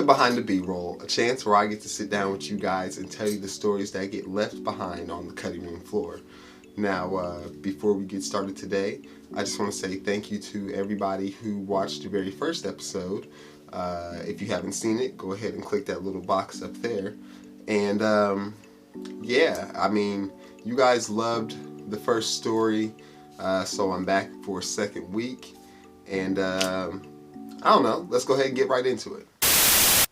Behind the B-roll, a chance where I get to sit down with you guys and tell you the stories that get left behind on the cutting room floor. Now, before we get started today, I just want to say thank you to everybody who watched the very first episode. If you haven't seen it, go ahead and click that little box up there. And yeah, I mean, you guys loved the first story, so I'm back for a second week. And I don't know, let's go ahead and get right into it.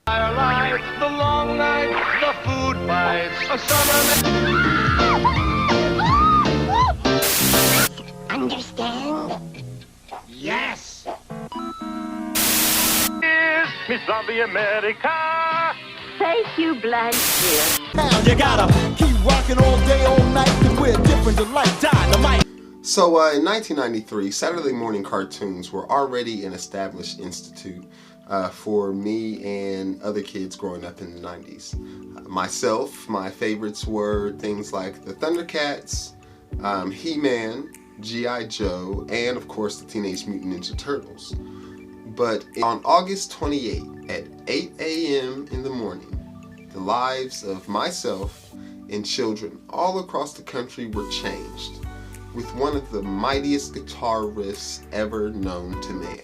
Life, the long night, the food fights, a summer. Understand? Yes! Is Miss Zombie America? Thank you, Blanche. Now you gotta keep rocking all day, all night, cause we're different to like dynamite. So in 1993, Saturday morning cartoons were already an established institute for me and other kids growing up in the 90s. Myself, my favorites were things like the Thundercats, He-Man, G.I. Joe, and of course the Teenage Mutant Ninja Turtles. But on August 28th at 8 a.m. in the morning, the lives of myself and children all across the country were changed with one of the mightiest guitar riffs ever known to man.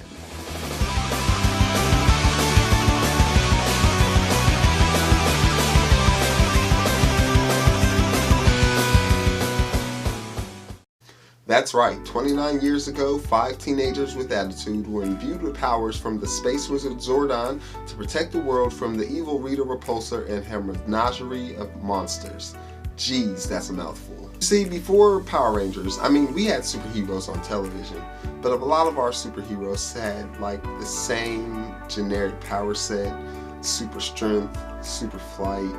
That's right, 29 years ago, 5 teenagers with attitude were imbued with powers from the space wizard Zordon to protect the world from the evil Rita Repulsor and her menagerie of monsters. Jeez, that's a mouthful. See, before Power Rangers, I mean, we had superheroes on television, but a lot of our superheroes had like the same generic power set: super strength, super flight,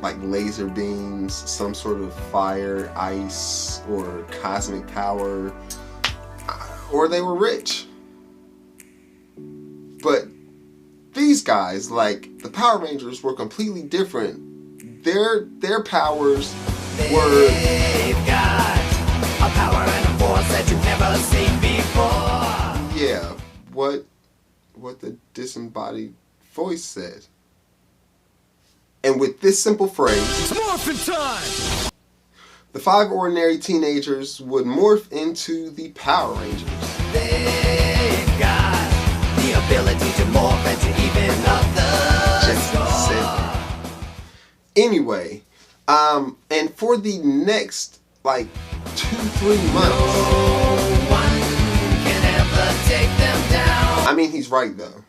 like laser beams, some sort of fire, ice, or cosmic power, or they were rich. But these guys, like the Power Rangers, were completely different. Their powers were... They've got a power and a force that you've never seen before. Yeah, what the disembodied voice said. And with this simple phrase, It's morphin' time! the 5 ordinary teenagers would morph into the Power Rangers. They've got the ability to morph and to even up the score. Anyway, and for the next like 2-3 months, No one can ever take them down. I mean, he's right though.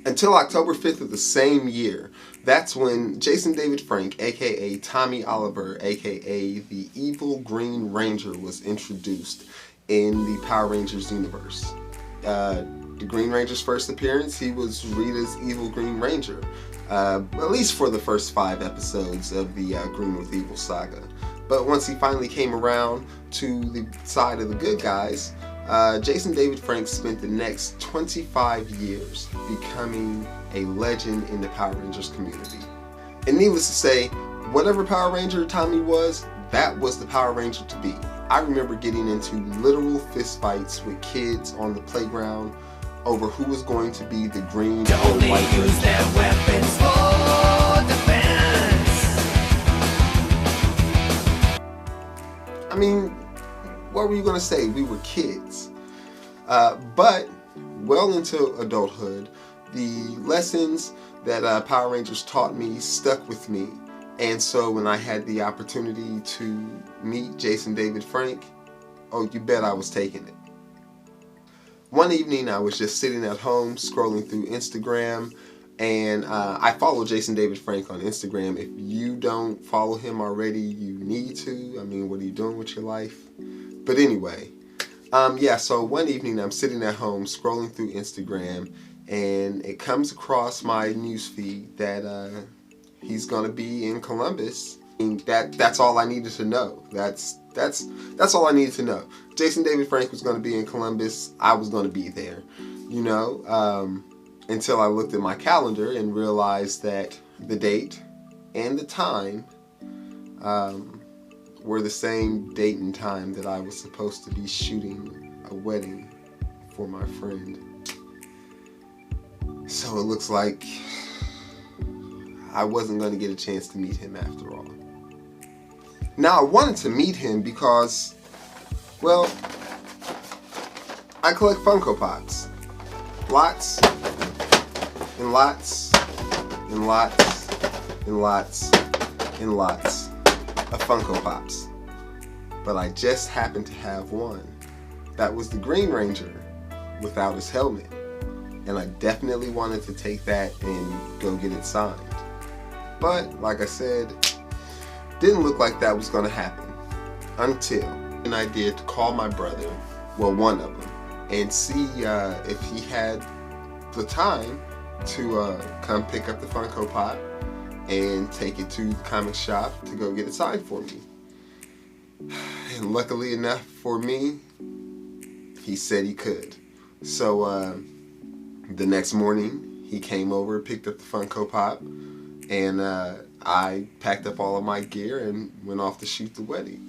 Until October 5th of the same year, that's when Jason David Frank, aka Tommy Oliver, aka the Evil Green Ranger, was introduced in the Power Rangers universe. The Green Ranger's first appearance, he was Rita's Evil Green Ranger, at least for the first 5 episodes of the Green with Evil saga. But once he finally came around to the side of the good guys, Jason David Frank spent the next 25 years becoming a legend in the Power Rangers community. And needless to say, whatever Power Ranger Tommy was, that was the Power Ranger to be. I remember getting into literal fistfights with kids on the playground over who was going to be the green To or only white use Ranger. their weapons for defense. I mean, what were you going to say? We were kids. But well into adulthood, the lessons that Power Rangers taught me stuck with me. And so when I had the opportunity to meet Jason David Frank, oh, you bet I was taking it. One evening I was just sitting at home scrolling through Instagram And I follow Jason David Frank on Instagram. If you don't follow him already, you need to. I mean, what are you doing with your life? But anyway, yeah, so one evening I'm sitting at home scrolling through Instagram, and it comes across my newsfeed that he's going to be in Columbus. And that's all I needed to know. That's all I needed to know. Jason David Frank was going to be in Columbus. I was going to be there, you know, until I looked at my calendar and realized that the date and the time were the same date and time that I was supposed to be shooting a wedding for my friend. So it looks like I wasn't going to get a chance to meet him after all. Now, I wanted to meet him because, well, I collect Funko Pops. Lots, and lots, and lots, and lots, and lots of Funko Pops. But I just happened to have one. That was the Green Ranger without his helmet. And I definitely wanted to take that and go get it signed. But, like I said, didn't look like that was going to happen until an idea to call my brother, well, one of them, and see if he had the time to come pick up the Funko Pop and take it to the comic shop to go get it signed for me. And luckily enough for me, he said he could. So the next morning, he came over, picked up the Funko Pop, and I packed up all of my gear and went off to shoot the wedding.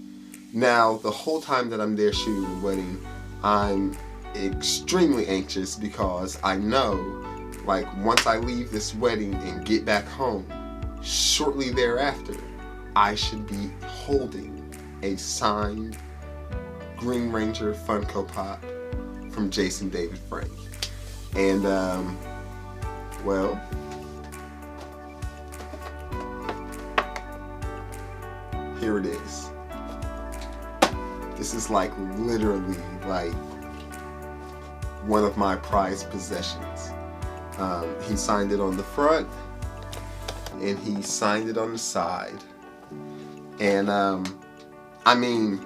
Now, the whole time that I'm there shooting the wedding, I'm extremely anxious because I know, like, once I leave this wedding and get back home, shortly thereafter, I should be holding a signed Green Ranger Funko Pop from Jason David Frank. And, well, here it is. This is like literally like one of my prized possessions. He signed it on the front and he signed it on the side. And I mean,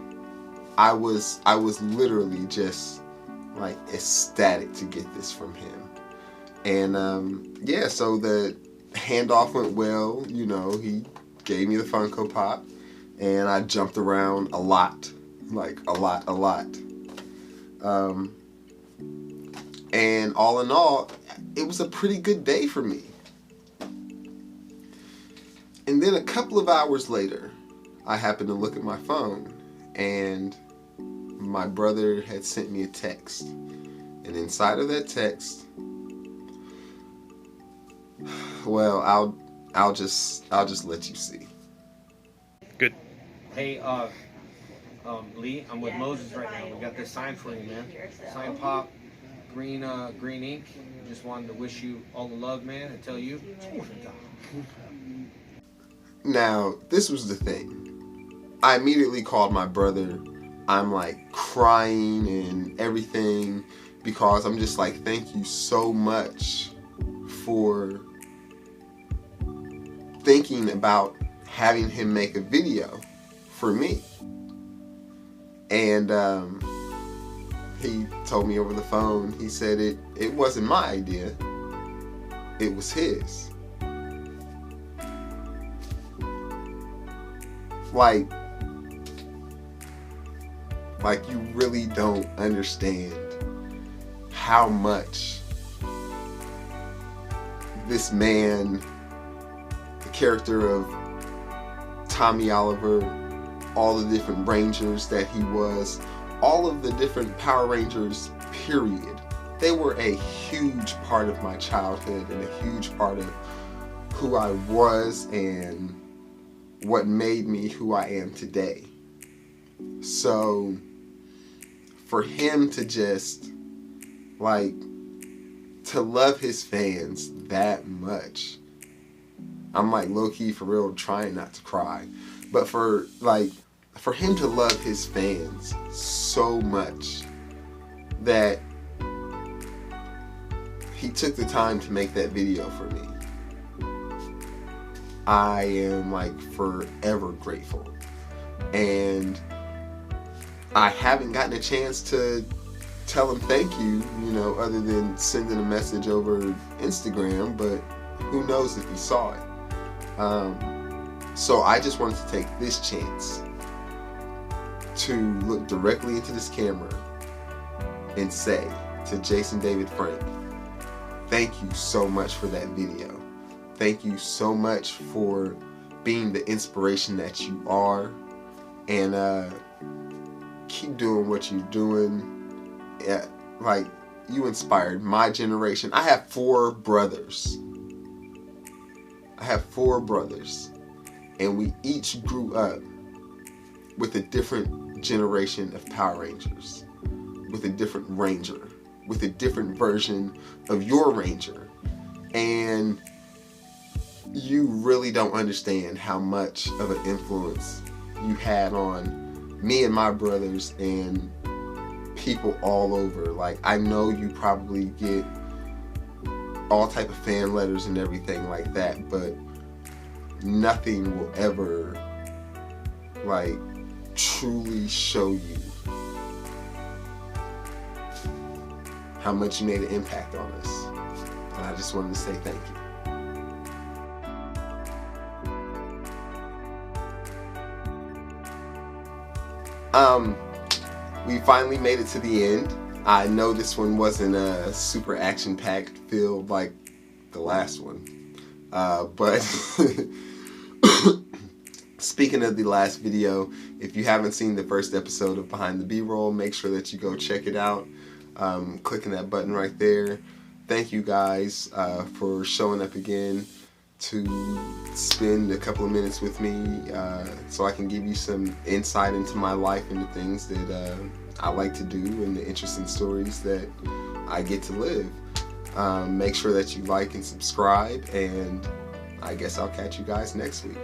I was literally just like ecstatic to get this from him. And yeah, so the handoff went well. You know, he gave me the Funko Pop. And I jumped around a lot, like a lot. And all in all, it was a pretty good day for me. And then a couple of hours later, I happened to look at my phone, and my brother had sent me a text. And inside of that text, well, I'll just let you see. Good. Hey, Lee, I'm with Moses right now. We got this sign for you, man. Sign pop, green ink. Just wanted to wish you all the love, man, and tell you. Now, this was the thing. I immediately called my brother. I'm like crying and everything because I'm just like, thank you so much for thinking about having him make a video for me. And he told me over the phone, he said it wasn't my idea, it was his. Like you really don't understand how much this man, the character of Tommy Oliver, all the different Rangers that he was, all of the different Power Rangers, period. They were a huge part of my childhood and a huge part of who I was and what made me who I am today. So for him to just like to love his fans that much, I'm like low-key for real trying not to cry. But for him to love his fans so much that he took the time to make that video for me. I am like forever grateful. And I haven't gotten a chance to tell him thank you, other than sending a message over Instagram, but who knows if he saw it. So I just wanted to take this chance to look directly into this camera and say to Jason David Frank, thank you so much for that video. Thank you so much for being the inspiration that you are, and keep doing what you're doing. Yeah, like, you inspired my generation. I have four brothers, and we each grew up with a different generation of Power Rangers, with a different Ranger, with a different version of your Ranger. And you really don't understand how much of an influence you had on me and my brothers and people all over. Like, I know you probably get all type of fan letters and everything like that, but nothing will ever like truly show you how much you made an impact on us. And I just wanted to say thank you. We finally made it to the end. I know this one wasn't super action-packed filled like the last one, but speaking of the last video, if you haven't seen the first episode of Behind the B-Roll, make sure that you go check it out. Clicking that button right there. Thank you guys for showing up again to spend a couple of minutes with me, so I can give you some insight into my life and the things that I like to do and the interesting stories that I get to live. Make sure that you like and subscribe, and I guess I'll catch you guys next week.